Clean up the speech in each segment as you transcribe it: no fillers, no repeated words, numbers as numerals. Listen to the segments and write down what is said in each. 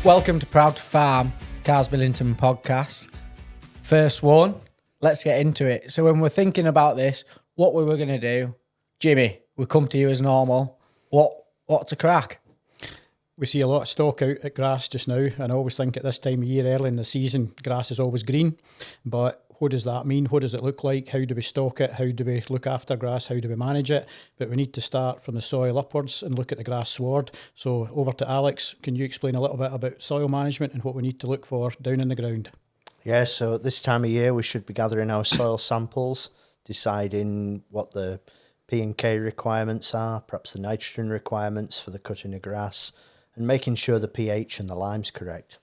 Welcome to Proud2Farm, Cars Billington podcast. First one, let's get into it. So when we're thinking about this, what we were going to do, Jimmy, we come to you as normal. What's a crack? We see a lot of stock out at grass just now, and I always think at this time of year, early in the season, grass is always green. But what does that mean? What does it look like? How do we stock it? How do we look after grass? How do we manage it? But we need to start from the soil upwards and look at the grass sward. So over to Alex, can you explain a little bit about soil management and what we need to look for down in the ground? Yeah, so at this time of year, we should be gathering our soil samples, deciding what the P&K requirements are, perhaps the nitrogen requirements for the cutting of grass, and making sure the pH and the lime's correct.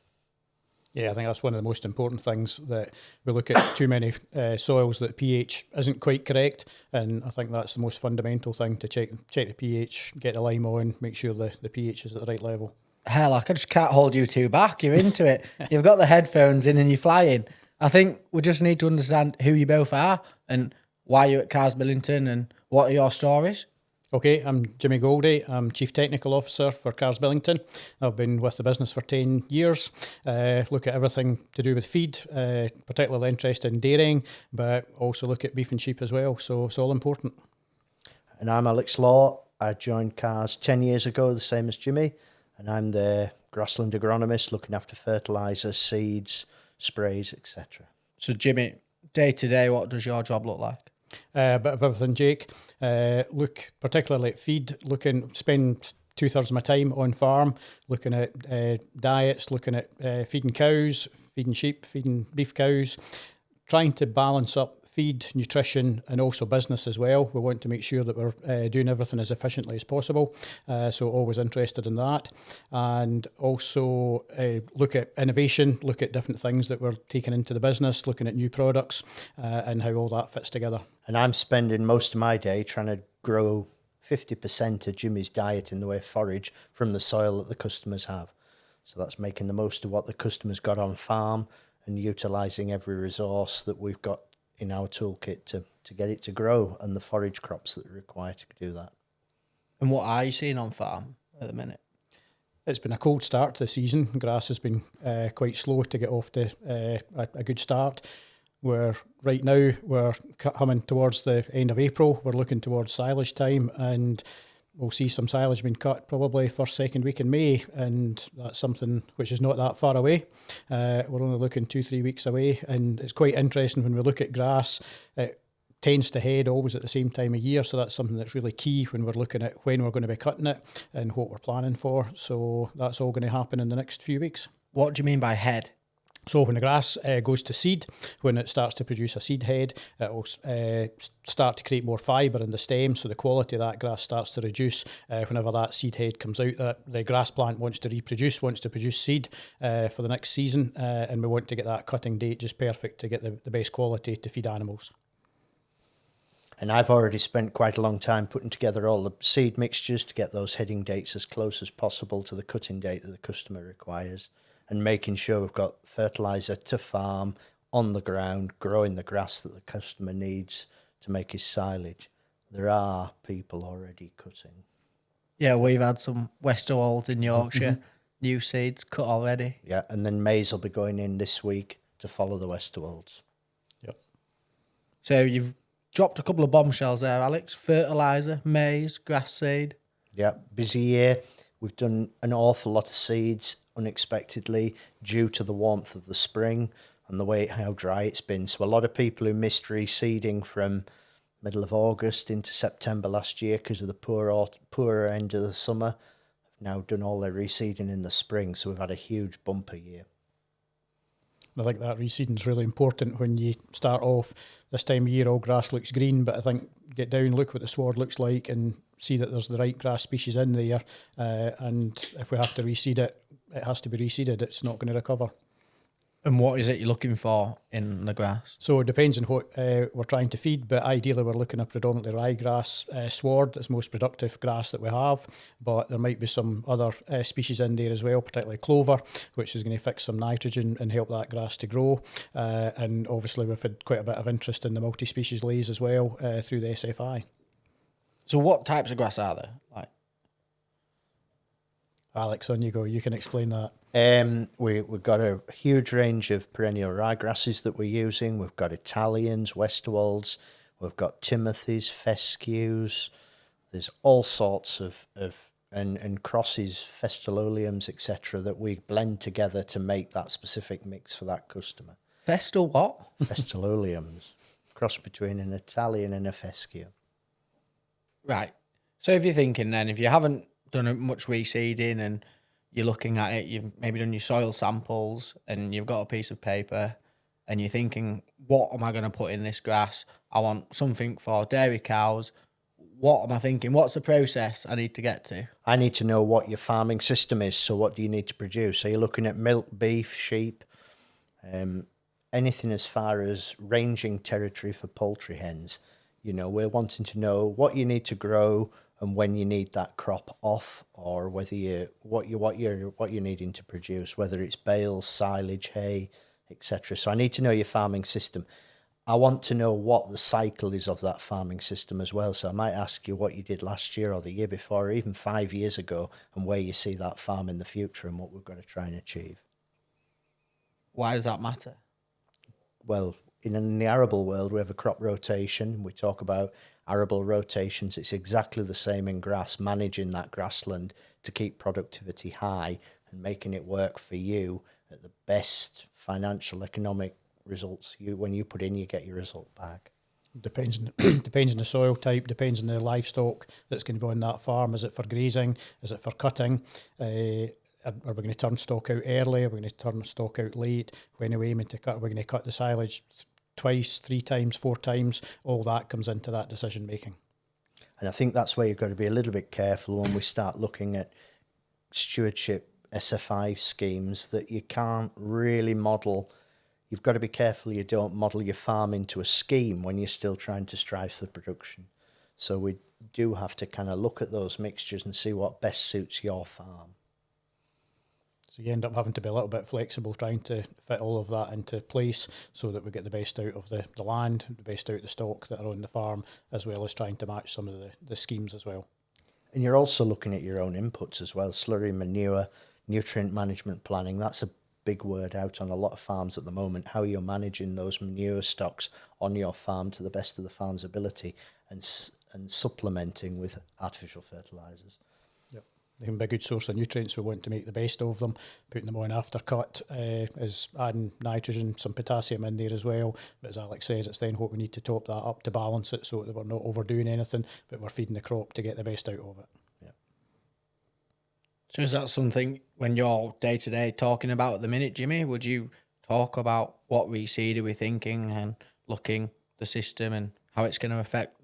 Yeah, I think that's one of the most important things, that we look at too many soils that pH isn't quite correct, and I think that's the most fundamental thing, to check the pH, get the lime on, make sure the pH is at the right level. Hell, I just can't hold you two back. You're into it. You've got the headphones in and you're flying. I think we just need to understand who you both are and why you're at Cars Billington and what are your stories. Okay, I'm Jimmy Goldie. I'm Chief Technical Officer for Cars Billington. I've been with the business for 10 years. Look at everything to do with feed, particularly interested in dairying, but also look at beef and sheep as well. So it's all important. And I'm Alex Law. I joined Cars 10 years ago, the same as Jimmy, and I'm the grassland agronomist looking after fertiliser, seeds, sprays, etc. So Jimmy, day to day, what does your job look like? A bit of everything, Jake. Look particularly at feed, spend 2/3 of my time on farm, looking at diets, looking at feeding cows, feeding sheep, feeding beef cows, trying to balance up feed, nutrition, and also business as well. We want to make sure that we're doing everything as efficiently as possible. So always interested in that. And also look at innovation, look at different things that we're taking into the business, looking at new products and how all that fits together. And I'm spending most of my day trying to grow 50% of Jimmy's diet in the way of forage from the soil that the customers have. So that's making the most of what the customers got on farm and utilising every resource that we've got in our toolkit to get it to grow, and the forage crops that are required to do that. And what are you seeing on farm at the minute? It's been a cold start to the season. Grass has been quite slow to get off to a good start. We're coming towards the end of April. We're looking towards silage time, and we'll see some silage being cut probably first, second week in May, and that's something which is not that far away. We're only looking 2-3 weeks away, and it's quite interesting when we look at grass. It tends to head always at the same time of year, so that's something that's really key when we're looking at when we're going to be cutting it and what we're planning for. So that's all going to happen in the next few weeks. What do you mean by head? So when the grass goes to seed, when it starts to produce a seed head, it will start to create more fibre in the stem, so the quality of that grass starts to reduce whenever that seed head comes out. The grass plant wants to produce seed for the next season, and we want to get that cutting date just perfect to get the best quality to feed animals. And I've already spent quite a long time putting together all the seed mixtures to get those heading dates as close as possible to the cutting date that the customer requires, and making sure we've got fertiliser to farm, on the ground, growing the grass that the customer needs to make his silage. There are people already cutting. Yeah, we've had some Westerwolds in Yorkshire, new seeds cut already. Yeah, and then maize will be going in this week to follow the Westerwolds. Yep. So you've dropped a couple of bombshells there, Alex. Fertiliser, maize, grass seed. Yeah, busy year. We've done an awful lot of seeds unexpectedly due to the warmth of the spring and the way how dry it's been. So a lot of people who missed reseeding from middle of August into September last year because of the poorer end of the summer have now done all their reseeding in the spring. So we've had a huge bumper year. I think that reseeding is really important when you start off this time of year. All grass looks green, but I think get down, look what the sward looks like, and see that there's the right grass species in there. And if we have to reseed it, it has to be reseeded. It's not going to recover. And what is it you're looking for in the grass? So it depends on what we're trying to feed, but ideally we're looking at predominantly ryegrass sward. It's the most productive grass that we have, but there might be some other species in there as well, particularly clover, which is going to fix some nitrogen and help that grass to grow. And obviously we've had quite a bit of interest in the multi-species leys as well through the SFI. So what types of grass are there? Alex, on you go. You can explain that. We've got a huge range of perennial ryegrasses that we're using. We've got Italians, Westerwolds, we've got Timothys, fescues. There's all sorts of and crosses, Festuloliums, etc., that we blend together to make that specific mix for that customer. Festal what? Festuloliums, cross between an Italian and a fescue. Right. So if you're thinking then, if you haven't done much reseeding and you're looking at it, you've maybe done your soil samples and you've got a piece of paper and you're thinking, what am I going to put in this grass? I want something for dairy cows. What am I thinking? What's the process I need to get to? I need to know what your farming system is. So what do you need to produce? Are you looking at milk, beef, sheep? Anything as far as ranging territory for poultry hens. You know, we're wanting to know what you need to grow and when you need that crop off, or whether what you're needing to produce, whether it's bales, silage, hay, etc. So I need to know your farming system. I want to know what the cycle is of that farming system as well. So I might ask you what you did last year or the year before, or even 5 years ago, and where you see that farm in the future and what we've got to try and achieve. Why does that matter? Well, in the arable world, we have a crop rotation. We talk about arable rotations. It's exactly the same in grass, managing that grassland to keep productivity high and making it work for you at the best financial, economic results. When you put in, you get your result back. Depends on the soil type, depends on the livestock that's going to be on that farm. Is it for grazing? Is it for cutting? Are we going to turn stock out early? Are we going to turn stock out late? When are we aiming to cut? Are we going to cut the silage twice, 3 times, 4 times? All that comes into that decision making. And I think that's where you've got to be a little bit careful when we start looking at stewardship SFI schemes, that you can't really model. You've got to be careful you don't model your farm into a scheme when you're still trying to strive for production. So we do have to kind of look at those mixtures and see what best suits your farm. So you end up having to be a little bit flexible, trying to fit all of that into place so that we get the best out of the land, the best out of the stock that are on the farm, as well as trying to match some of the schemes as well. And you're also looking at your own inputs as well, slurry, manure, nutrient management planning. That's a big word out on a lot of farms at the moment, how you're managing those manure stocks on your farm to the best of the farm's ability, and supplementing with artificial fertilisers. They can be a good source of nutrients. We want to make the best of them. Putting them on after cut is adding nitrogen, some potassium in there as well. But as Alex says, it's then what we need to top that up to balance it so that we're not overdoing anything, but we're feeding the crop to get the best out of it. Yeah. So is that something when you're day-to-day talking about at the minute, Jimmy? Would you talk about what reseed are we thinking and looking the system and how it's going to affect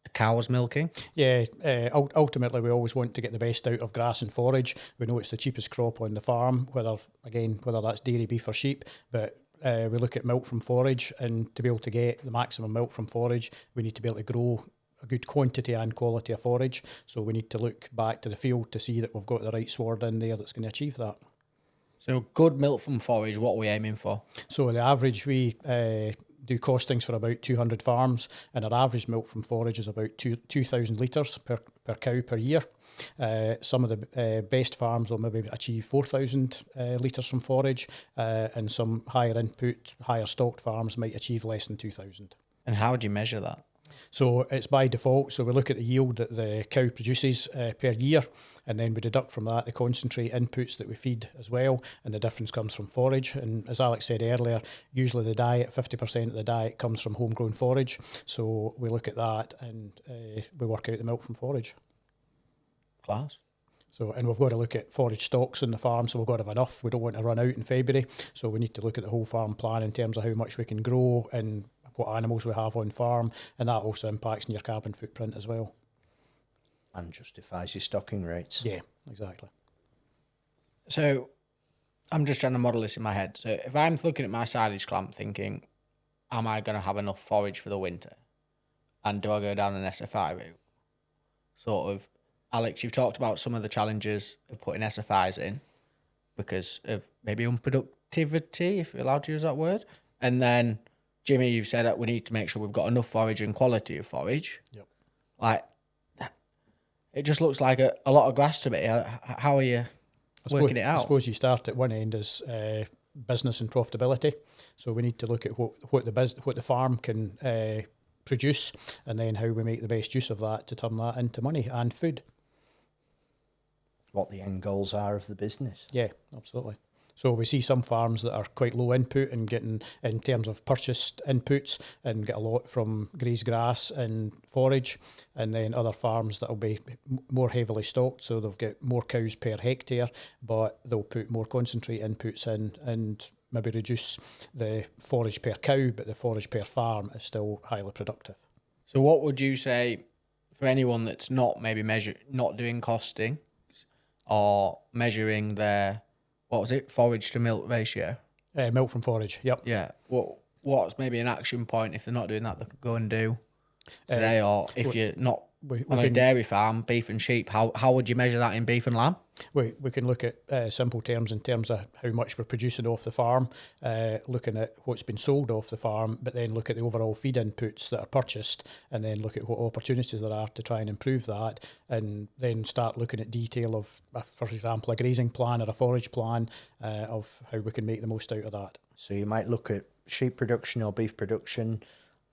the cows milking? Yeah, ultimately we always want to get the best out of grass and forage. We know it's the cheapest crop on the farm, whether that's dairy, beef or sheep, but we look at milk from forage, and to be able to get the maximum milk from forage, we need to be able to grow a good quantity and quality of forage. So we need to look back to the field to see that we've got the right sward in there that's going to achieve that. So good milk from forage, what are we aiming for? So the average, we do costings for about 200 farms, and our average milk from forage is about 2,000 litres per cow per year. Some of the best farms will maybe achieve 4,000 litres from forage, and some higher input, higher stocked farms might achieve less than 2,000. And how do you measure that? So it's by default. So we look at the yield that the cow produces per year, and then we deduct from that the concentrate inputs that we feed as well, and the difference comes from forage. And as Alex said earlier, usually the diet, 50% of the diet comes from homegrown forage. So we look at that and we work out the milk from forage. Class. So, and we've got to look at forage stocks in the farm, so we've got to have enough. We don't want to run out in February, so we need to look at the whole farm plan in terms of how much we can grow and what animals we have on farm, and that also impacts on your carbon footprint as well. And justifies your stocking rates. Yeah, exactly. So I'm just trying to model this in my head. So if I'm looking at my silage clamp thinking, am I going to have enough forage for the winter? And do I go down an SFI route? Sort of, Alex, you've talked about some of the challenges of putting SFIs in because of maybe unproductivity, if you're allowed to use that word. And then Jimmy, you've said that we need to make sure we've got enough forage and quality of forage. Yep. Like, it just looks like a lot of grass to me. How are you? working it out? I suppose you start at one end as business and profitability. So we need to look at what the farm can produce, and then how we make the best use of that to turn that into money and food. What the end goals are of the business. Yeah, absolutely. So we see some farms that are quite low input and getting, in terms of purchased inputs, and get a lot from grazed grass and forage, and then other farms that will be more heavily stocked, so they'll get more cows per hectare, but they'll put more concentrate inputs in and maybe reduce the forage per cow, but the forage per farm is still highly productive. So what would you say for anyone that's not maybe not doing costing or measuring their, what was it, forage to milk ratio? Milk from forage, yep. Yeah. What's maybe an action point if they're not doing that they could go and do today? Or if you're not on a dairy farm, beef and sheep, how would you measure that in beef and lamb? We can look at simple terms in terms of how much we're producing off the farm, looking at what's been sold off the farm, but then look at the overall feed inputs that are purchased, and then look at what opportunities there are to try and improve that, and then start looking at detail of, for example, a grazing plan or a forage plan of how we can make the most out of that. So you might look at sheep production or beef production,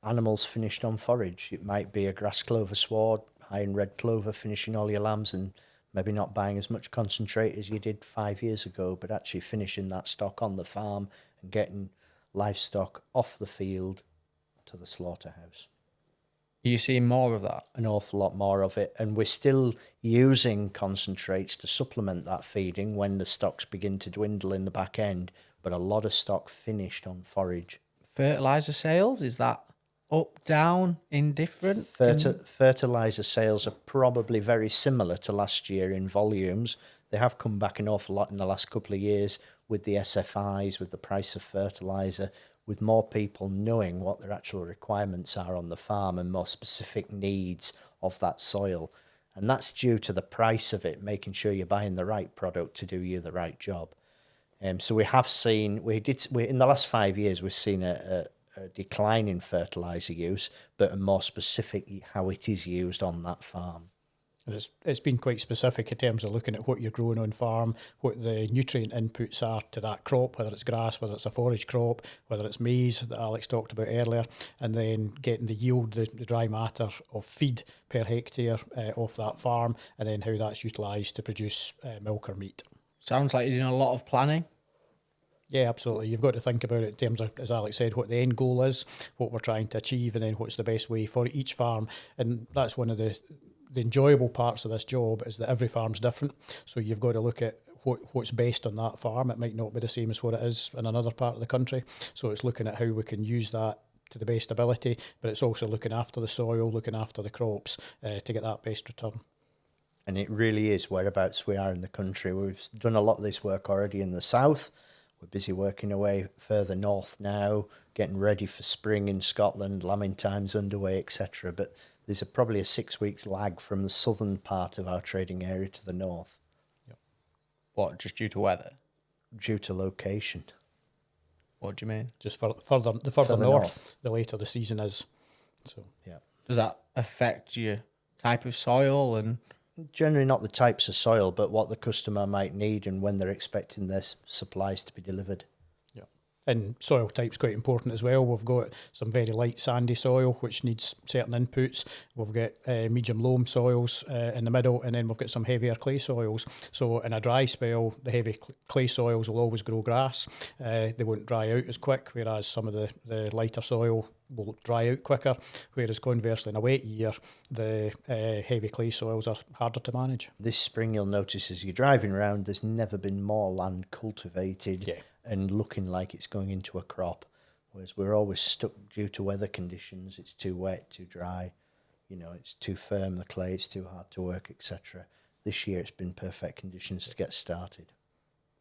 animals finished on forage. It might be a grass clover sward, high in red clover, finishing all your lambs, and maybe not buying as much concentrate as you did 5 years ago, but actually finishing that stock on the farm and getting livestock off the field to the slaughterhouse. You see more of that? An awful lot more of it. And we're still using concentrates to supplement that feeding when the stocks begin to dwindle in the back end, but a lot of stock finished on forage. Fertiliser sales, is that up, down, indifferent? Fertiliser sales are probably very similar to last year in volumes. They have come back an awful lot in the last couple of years with the SFIs, with the price of fertiliser, with more people knowing what their actual requirements are on the farm and more specific needs of that soil. And that's due to the price of it, making sure you're buying the right product to do you the right job. So we have seen, in the last 5 years, we've seen a decline in fertiliser use, but a more specific how it is used on that farm. And it's been quite specific in terms of looking at what you're growing on farm, what the nutrient inputs are to that crop, whether it's grass, whether it's a forage crop, whether it's maize that Alex talked about earlier, and then getting the yield, the dry matter of feed per hectare off that farm, and then how that's utilised to produce milk or meat. Sounds like you're doing a lot of planning. Yeah, absolutely. You've got to think about it in terms of, as Alex said, what the end goal is, what we're trying to achieve, and then what's the best way for each farm. And that's one of the enjoyable parts of this job, is that every farm's different. So you've got to look at what's best on that farm. It might not be the same as what it is in another part of the country. So it's looking at how we can use that to the best ability, but it's also looking after the soil, looking after the crops to get that best return. And it really is whereabouts we are in the country. We've done a lot of this work already in the south. We're busy working away further north now, getting ready for spring in Scotland, lambing time's underway, etc. But there's probably a 6 weeks lag from the southern part of our trading area to the north. Yep. What, just due to weather? Due to location. What do you mean? Just further north, the later the season is. So yeah. Does that affect your type of soil? And generally not the types of soil, but what the customer might need and when they're expecting their supplies to be delivered. Yeah, and soil type's quite important as well. We've got some very light sandy soil which needs certain inputs. We've got medium loam soils in the middle, and then we've got some heavier clay soils. So in a dry spell, the heavy clay soils will always grow grass. They won't dry out as quick, whereas some of the lighter soil will dry out quicker, whereas conversely in a wet year the heavy clay soils are harder to manage. This spring you'll notice as you're driving around there's never been more land cultivated and looking like it's going into a crop, whereas we're always stuck due to weather conditions. It's too wet, too dry, it's too firm, the clay, it's too hard to work, etc. This year it's been perfect conditions to get started.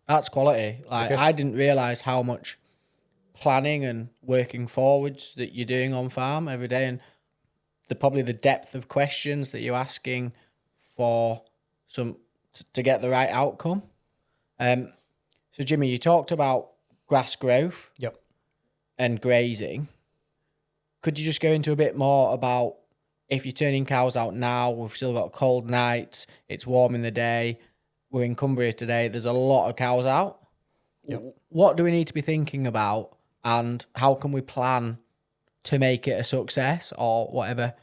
That's quality. I didn't realise how much planning and working forwards that you're doing on farm every day, and probably the depth of questions that you're asking for to get the right outcome. So Jimmy, you talked about grass growth and grazing. Could you just go into a bit more about if you're turning cows out now, we've still got cold nights, it's warm in the day, we're in Cumbria today. There's a lot of cows out. Yep. What do we need to be thinking about, and how can we plan to make it a success, or whatever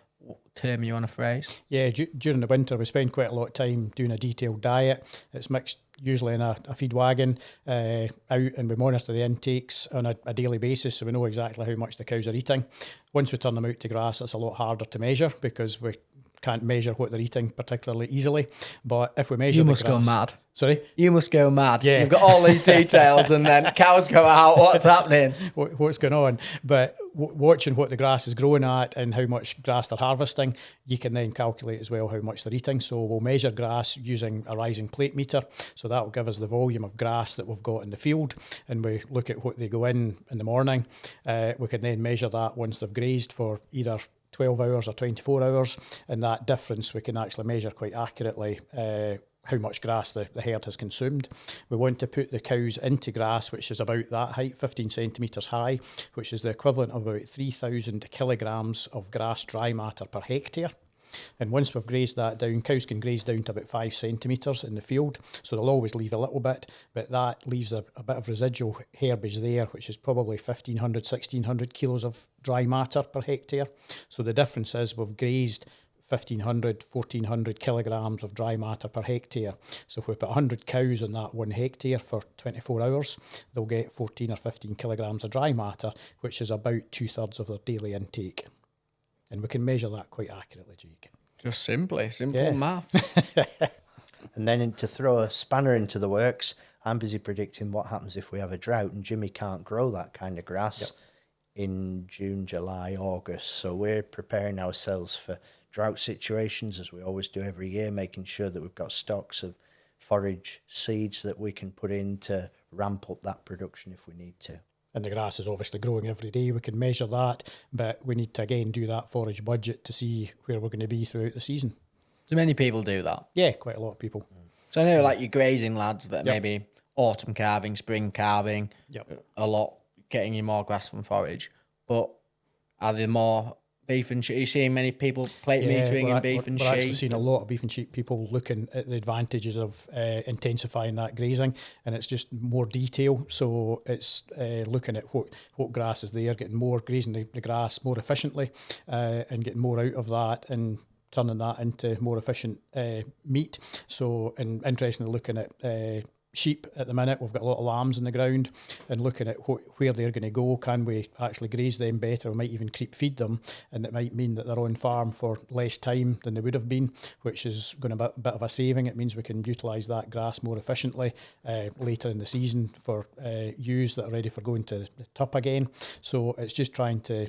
term you want to phrase? Yeah, during the winter we spend quite a lot of time doing a detailed diet. It's mixed usually in a feed wagon out, and we monitor the intakes on a daily basis, so we know exactly how much the cows are eating. Once we turn them out to grass, it's a lot harder to measure because we can't measure what they're eating particularly easily. But if we measure You the must grass, go mad. Sorry? You must go mad. Yeah. You've got all these details and then cows go out. What's happening? What's going on? But watching what the grass is growing at and how much grass they're harvesting, you can then calculate as well how much they're eating. So we'll measure grass using a rising plate meter. So that will give us the volume of grass that we've got in the field. And we look at what they go in the morning. We can then measure that once they've grazed for either 12 hours or 24 hours, and that difference we can actually measure quite accurately how much grass the herd has consumed. We want to put the cows into grass, which is about that height, 15 centimetres high, which is the equivalent of about 3,000 kilograms of grass dry matter per hectare. And once we've grazed that down, cows can graze down to about 5 centimetres in the field, so they'll always leave a little bit, but that leaves a bit of residual herbage there, which is probably 1,500, 1,600 kilos of dry matter per hectare. So the difference is we've grazed 1,500, 1,400 kilograms of dry matter per hectare. So if we put 100 cows on that 1 hectare for 24 hours, they'll get 14 or 15 kilograms of dry matter, which is about 2/3 of their daily intake. And we can measure that quite accurately, Jake. Just simple math. And then to throw a spanner into the works, I'm busy predicting what happens if we have a drought and Jimmy can't grow that kind of grass in June, July, August. So we're preparing ourselves for drought situations, as we always do every year, making sure that we've got stocks of forage seeds that we can put in to ramp up that production if we need to. And the grass is obviously growing every day. We can measure that, but we need to, again, do that forage budget to see where we're going to be throughout the season. Do many people do that? Yeah, quite a lot of people. So I know like your grazing lads that Yep. maybe autumn calving, spring calving, Yep. a lot getting you more grass from forage. But are there more beef and sheep? Are you seeing many people plate metering in beef and we're actually sheep? seeing a lot of beef and sheep people looking at the advantages of intensifying that grazing, and it's just more detail. So it's looking at what grass is there, getting more, grazing the grass more efficiently, and getting more out of that and turning that into more efficient meat. So, and interestingly, looking at sheep at the minute, we've got a lot of lambs in the ground, and looking at where they're going to go. Can we actually graze them better? We might even creep feed them, and it might mean that they're on farm for less time than they would have been, which is going to be a bit of a saving. It means we can utilise that grass more efficiently later in the season for ewes that are ready for going to the top again. So it's just trying to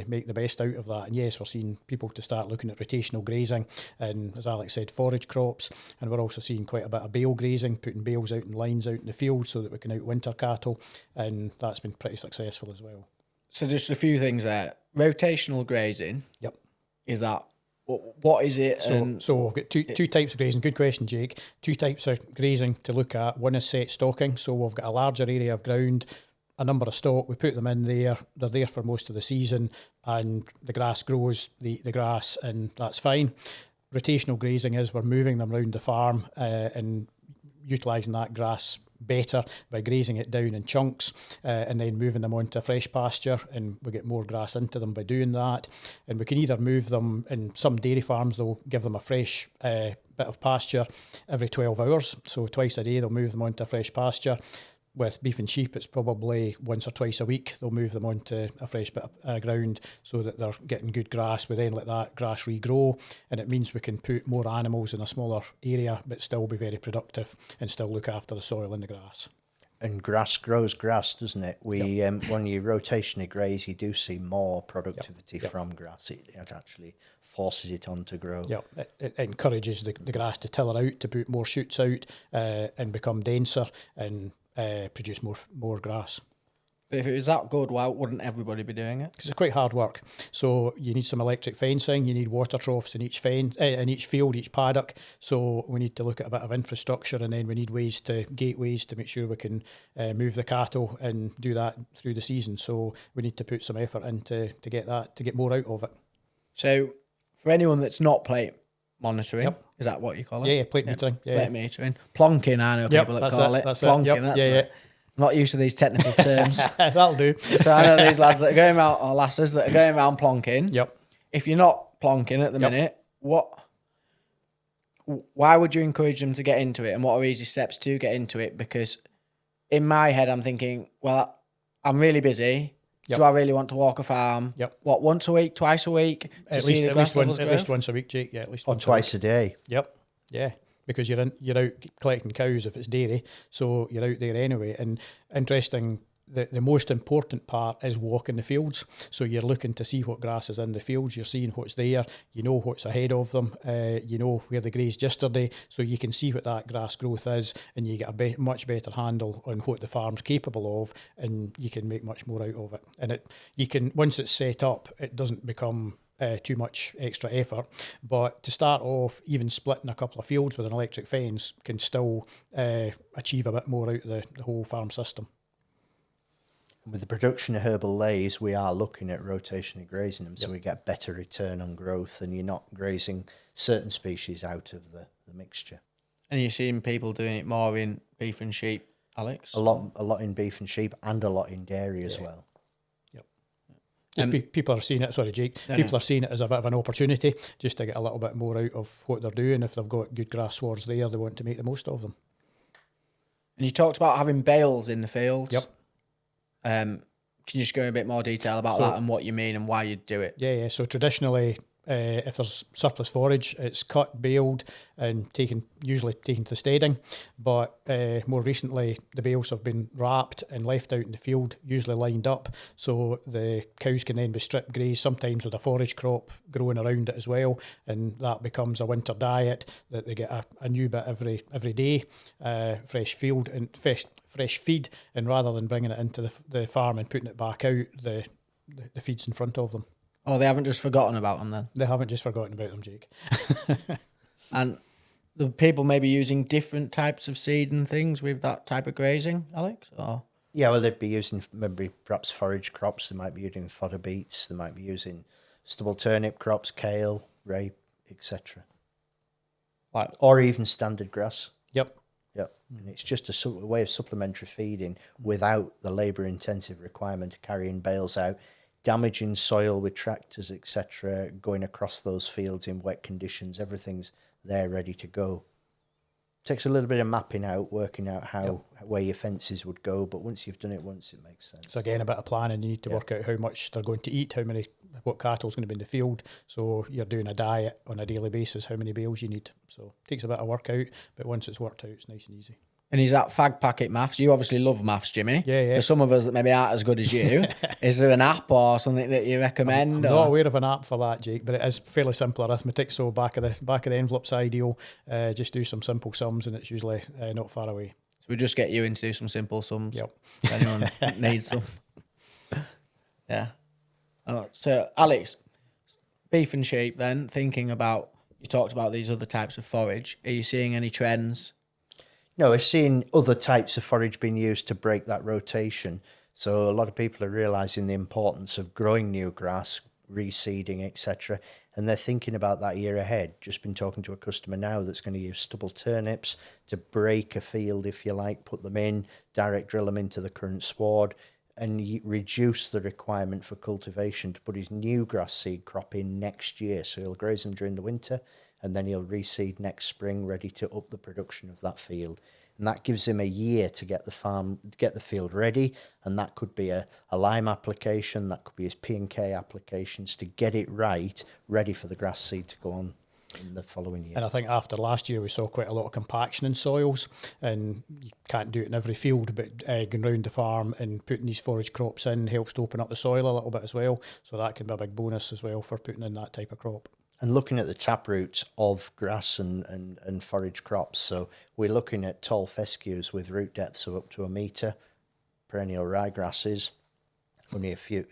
make the best out of that. And yes, we're seeing people to start looking at rotational grazing, and as Alex said, forage crops, and we're also seeing quite a bit of bale grazing, putting bales out and lines out in the field so that we can outwinter cattle, and that's been pretty successful as well. So just a few things there. Rotational grazing. Yep. Is that, what is it? So we've got two types of grazing. Good question, Jake. Two types of grazing to look at. One is set stocking. So we've got a larger area of ground, a number of stock, we put them in there, they're there for most of the season, and the grass grows, the grass, and that's fine. Rotational grazing is we're moving them around the farm and utilising that grass better by grazing it down in chunks and then moving them onto fresh pasture, and we get more grass into them by doing that. And we can either move them, in some dairy farms they'll give them a fresh bit of pasture every 12 hours, so twice a day they'll move them onto fresh pasture. With beef and sheep, it's probably once or twice a week they'll move them onto a fresh bit of ground so that they're getting good grass. We then let that grass regrow, and it means we can put more animals in a smaller area but still be very productive and still look after the soil and the grass. And grass grows grass, doesn't it? We when you rotationally graze, you do see more productivity from grass. It actually forces it on to grow. Yeah, it encourages the grass to tiller out, to put more shoots out and become denser and produce more grass. But if it was that good, why wouldn't everybody be doing it? Because it's quite hard work. So you need some electric fencing, you need water troughs in each field, each paddock. So we need to look at a bit of infrastructure, and then we need gateways to make sure we can move the cattle and do that through the season. So we need to put some effort into to get more out of it. So for anyone that's not plate monitoring. Yep. Is that what you call it? Yeah, plate metering. Yeah, plate metering. Plonking, I know people that call it. That's Plonking, it. Yep. that's Yeah, it. I'm not used to these technical terms. That'll do. So I know these lads that are going around, or lasses that are going around plonking. Yep. If you're not plonking at the minute, why would you encourage them to get into it, and what are easy steps to get into it? Because in my head, I'm thinking, well, I'm really busy. Yep. Do I really want to walk a farm? Yep. What, once a week, twice a week? At least once a week, Jake. Yeah, at least or twice a day. Yep. Yeah. Because you're out collecting cows if it's dairy, so you're out there anyway. And interesting, the most important part is walking the fields. So you're looking to see what grass is in the fields. You're seeing what's there. You know what's ahead of them. You know where they grazed yesterday, so you can see what that grass growth is, and you get a much better handle on what the farm's capable of, and you can make much more out of it. And you can, once it's set up, it doesn't become too much extra effort. But to start off, even splitting a couple of fields with an electric fence can still achieve a bit more out of the whole farm system. With the production of herbal lays, we are looking at rotationally grazing them, so Yep. we get better return on growth, and you're not grazing certain species out of the mixture. And you're seeing people doing it more in beef and sheep, Alex? A lot in beef and sheep, and a lot in dairy as well. People are seeing it. Sorry, Jake. People are seeing it as a bit of an opportunity just to get a little bit more out of what they're doing. If they've got good grass swards there, they want to make the most of them. And you talked about having bales in the fields. Yep. Can you just go in a bit more detail about that and what you mean and why you'd do it? Yeah. So traditionally, if there's surplus forage, it's cut, baled, and usually taken to steading. But more recently, the bales have been wrapped and left out in the field, usually lined up, so the cows can then be strip grazed, sometimes with a forage crop growing around it as well, and that becomes a winter diet that they get a new bit every day, fresh field and fresh feed, and rather than bringing it into the farm and putting it back out, the feed's in front of them. Oh, they haven't just forgotten about them then? They haven't just forgotten about them, Jake. And the people may be using different types of seed and things with that type of grazing, Alex? Or Yeah, well, they'd be using maybe perhaps forage crops. They might be using fodder beets. They might be using stubble turnip crops, kale, rape, etc. Or even standard grass. Yep. Yep. And it's just a way of supplementary feeding without the labour-intensive requirement of carrying bales out, damaging soil with tractors, etc., going across those fields in wet conditions. Everything's there ready to go. Takes a little bit of mapping out, working out where your fences would go, but once you've done it once, it makes sense. So again, a bit of planning. You need to work out how much they're going to eat, what cattle's going to be in the field. So you're doing a diet on a daily basis, how many bales you need. So it takes a bit of work out, but once it's worked out, it's nice and easy. And is that fag packet maths? You obviously love maths, Jimmy. Yeah. For some of us that maybe aren't as good as you, is there an app or something that you recommend? I'm not aware of an app for that, Jake, but it is fairly simple arithmetic. So back of the envelope's ideal. Just do some simple sums, and it's usually not far away. So we just get you in to do some simple sums. Yep. If anyone needs some. Yeah. So Alex, beef and sheep. Then thinking about, you talked about these other types of forage. Are you seeing any trends? No, we're seeing other types of forage being used to break that rotation. So a lot of people are realising the importance of growing new grass, reseeding, etc. And they're thinking about that year ahead. Just been talking to a customer now that's going to use stubble turnips to break a field, if you like, put them in, direct drill them into the current sward, and reduce the requirement for cultivation to put his new grass seed crop in next year. So he'll graze them during the winter, and then he'll reseed next spring, ready to up the production of that field. And that gives him a year to get the field ready, and that could be a lime application, that could be his P&K applications, to get it right, ready for the grass seed to go on in the following year. And I think after last year we saw quite a lot of compaction in soils, and you can't do it in every field, but going round the farm and putting these forage crops in helps to open up the soil a little bit as well, so that can be a big bonus as well for putting in that type of crop. And looking at the taproots of grass and forage crops, so we're looking at tall fescues with root depths of up to 1 metre, perennial ryegrasses, only a few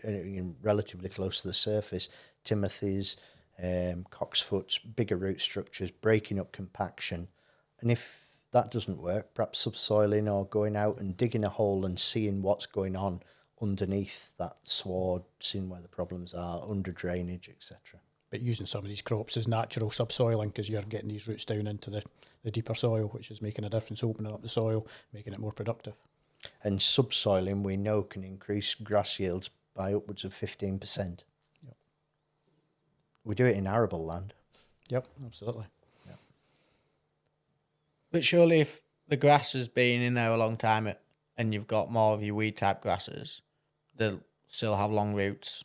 relatively close to the surface, timothies, cocksfoots, bigger root structures, breaking up compaction. And if that doesn't work, perhaps subsoiling or going out and digging a hole and seeing what's going on underneath that sward, seeing where the problems are, under drainage, etc. but using some of these crops as natural subsoiling, because you're getting these roots down into the deeper soil, which is making a difference, opening up the soil, making it more productive. And subsoiling, we know, can increase grass yields by upwards of 15%. Yep. We do it in arable land. Yep, absolutely. Yep. But surely if the grass has been in there a long time and you've got more of your weed type grasses, they'll still have long roots,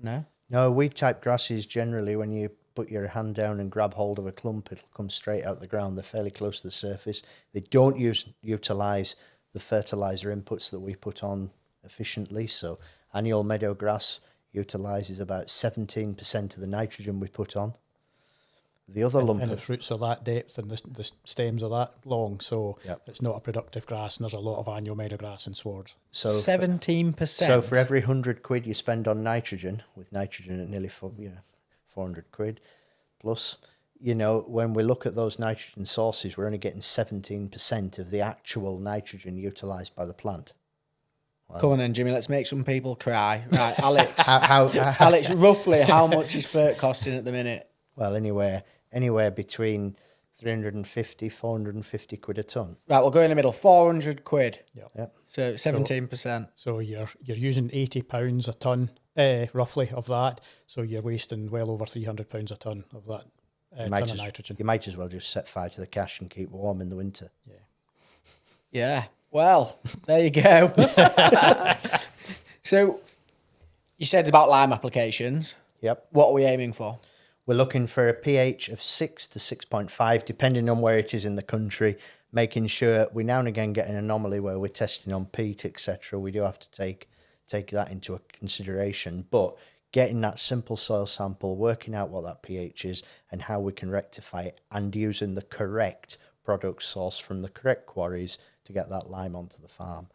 no? No, weed type grasses, generally, when you put your hand down and grab hold of a clump, it'll come straight out the ground. They're fairly close to the surface. They don't utilise the fertiliser inputs that we put on efficiently. So annual meadow grass utilises about 17% of the nitrogen we put on. The other lump and of its roots are that depth and the stems are that long, so it's not a productive grass, and there's a lot of annual meadow grass in swards. So 17%. So for every 100 quid you spend on nitrogen, with nitrogen at nearly 400 quid plus, when we look at those nitrogen sources, we're only getting 17% of the actual nitrogen utilised by the plant. Wow. Come on then, Jimmy, let's make some people cry. Right, Alex. How Alex, roughly how much is fert costing at the minute? Well, anywhere between 350, 450 quid a tonne. Right, we'll go in the middle, 400 quid. Yep. So 17%. So you're using £80 a tonne, roughly, of that. So you're wasting well over £300 a tonne of that tonne of nitrogen. You might as well just set fire to the cash and keep warm in the winter. Yeah. Well, there you go. So you said about lime applications. Yep. What are we aiming for? We're looking for a pH of 6 to 6.5, depending on where it is in the country, making sure we now and again get an anomaly where we're testing on peat, etc. We do have to take that into a consideration, but getting that simple soil sample, working out what that pH is and how we can rectify it, and using the correct product source from the correct quarries to get that lime onto the farm.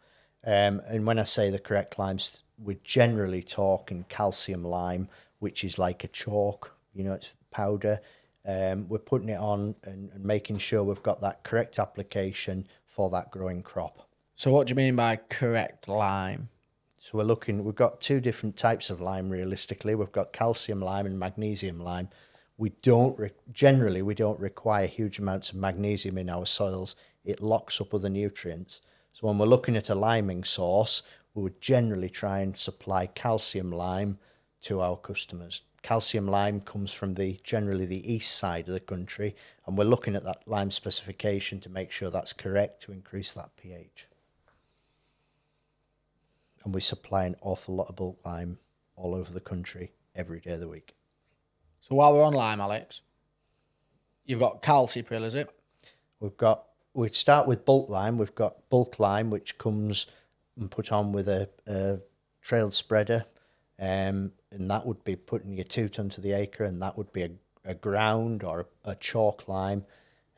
And when I say the correct limes, we're generally talking calcium lime, which is like a chalk. It's powder. We're putting it on and making sure we've got that correct application for that growing crop. So what do you mean by correct lime? So we've got two different types of lime realistically. We've got calcium lime and magnesium lime. Generally we don't require huge amounts of magnesium in our soils. It locks up other nutrients. So when we're looking at a liming source, we would generally try and supply calcium lime to our customers. Calcium lime comes from generally the east side of the country, and we're looking at that lime specification to make sure that's correct to increase that pH. And we supply an awful lot of bulk lime all over the country every day of the week. So while we're on lime, Alex, you've got calcipril, is it? We start with bulk lime. We've got bulk lime, which comes and put on with a trailed spreader. And that would be putting your 2 tonne to the acre, and that would be a ground or a chalk lime.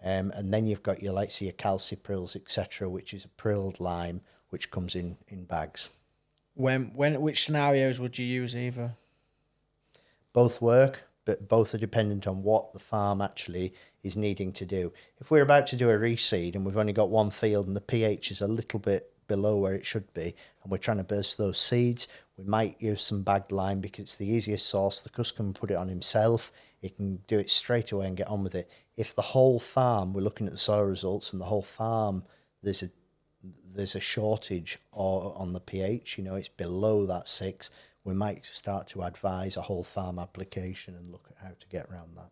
And then you've got your calciprils, etc., which is a prilled lime, which comes in bags. Which scenarios would you use either? Both work, but both are dependent on what the farm actually is needing to do. If we're about to do a reseed and we've only got one field and the pH is a little bit below where it should be, and we're trying to burst those seeds, we might use some bagged lime because it's the easiest source. The customer can put it on himself. He can do it straight away and get on with it. If the whole farm, we're looking at the soil results, and the whole farm, there's a shortage on the pH, it's below that 6, we might start to advise a whole farm application and look at how to get around that.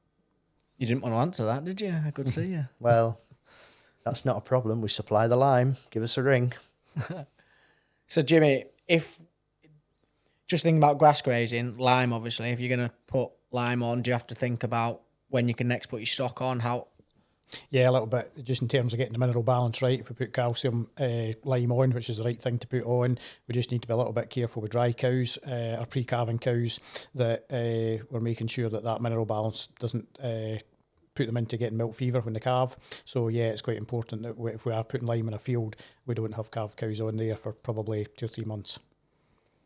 You didn't want to answer that, did you? I could see you. Well, that's not a problem. We supply the lime. Give us a ring. So, Jimmy, just thinking about grass grazing, lime, obviously, if you're going to put lime on, do you have to think about when you can next put your stock on? Yeah, a little bit, just in terms of getting the mineral balance right. If we put calcium lime on, which is the right thing to put on, we just need to be a little bit careful with dry cows or pre-calving cows, that we're making sure that mineral balance doesn't put them into getting milk fever when they calve. So yeah, it's quite important that if we are putting lime in a field, we don't have calf cows on there for probably 2 or 3 months.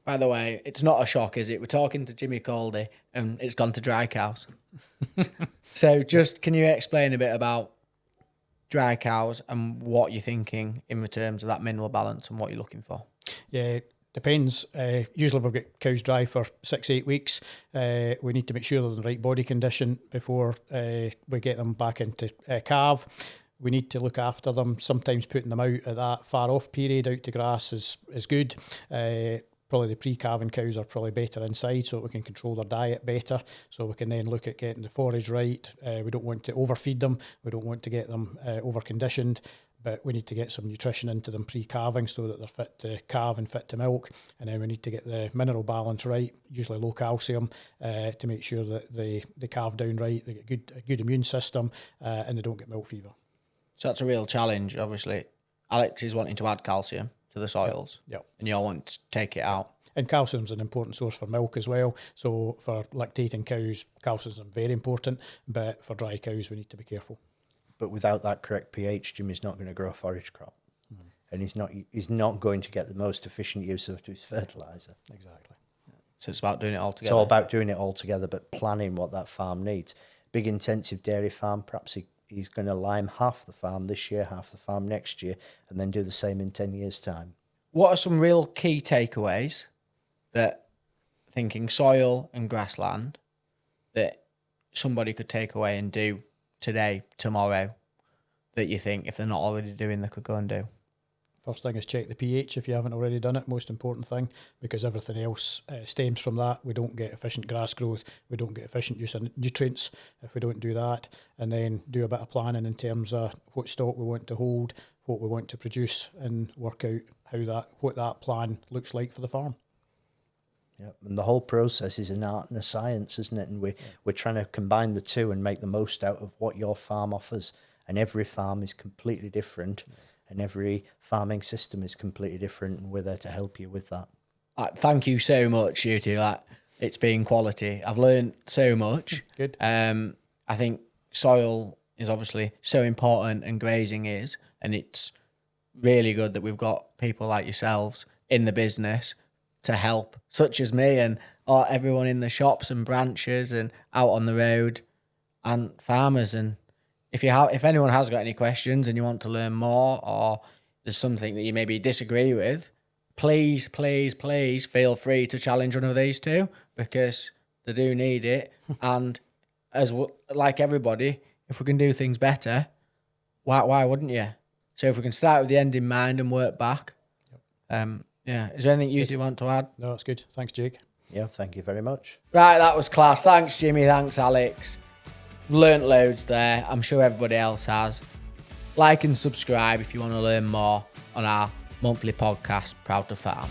By the way, it's not a shock, is it? We're talking to Jimmy Caldy and it's gone to dry cows. So just, can you explain a bit about dry cows and what you're thinking in terms of that mineral balance and what you're looking for? Yeah, depends. Usually we've got cows dry for 6-8 weeks. We need to make sure they're in the right body condition before we get them back into calve. We need to look after them. Sometimes putting them out at that far off period out to grass is good. Probably the pre-calving cows are probably better inside, so we can control their diet better, so we can then look at getting the forage right. We don't want to overfeed them. We don't want to get them over-conditioned, but we need to get some nutrition into them pre-calving so that they're fit to calve and fit to milk. And then we need to get the mineral balance right, usually low calcium, to make sure that they calve down right, they get a good immune system, and they don't get milk fever. So that's a real challenge, obviously. Alex is wanting to add calcium to the soils. Yep. And you all want to take it out. And calcium's an important source for milk as well. So for lactating cows, calcium's very important, but for dry cows, we need to be careful. But without that correct pH, Jimmy's not going to grow a forage crop. And he's not going to get the most efficient use of his fertiliser. Exactly. So it's about doing it all together. It's all about doing it all together, but planning what that farm needs. Big intensive dairy farm, perhaps he's going to lime half the farm this year, half the farm next year, and then do the same in 10 years' time. What are some real key takeaways that, thinking soil and grassland, that somebody could take away and do today, tomorrow, that you think if they're not already doing, they could go and do? First thing is check the pH if you haven't already done it, most important thing, because everything else stems from that. We don't get efficient grass growth, we don't get efficient use of nutrients if we don't do that. And then do a bit of planning in terms of what stock we want to hold, what we want to produce, and work out what that plan looks like for the farm. Yeah, and the whole process is an art and a science, isn't it? And we're trying to combine the two and make the most out of what your farm offers. And every farm is completely different. And every farming system is completely different, and we're there to help you with that. Thank you so much, you two. It's been quality. I've learned so much. Good. I think soil is obviously so important, and grazing is, and it's really good that we've got people like yourselves in the business to help, such as me and everyone in the shops and branches and out on the road and farmers. And if anyone has got any questions and you want to learn more, or there's something that you maybe disagree with, please feel free to challenge one of these two, because they do need it. And like everybody, if we can do things better, why wouldn't you? So if we can start with the end in mind and work back. Yeah. Is there anything you two want to add? No, it's good. Thanks, Jake. Yeah, thank you very much. Right, that was class. Thanks, Jimmy. Thanks, Alex. Learnt loads there. I'm sure everybody else has. Like and subscribe if you want to learn more on our monthly podcast, Proud to Farm.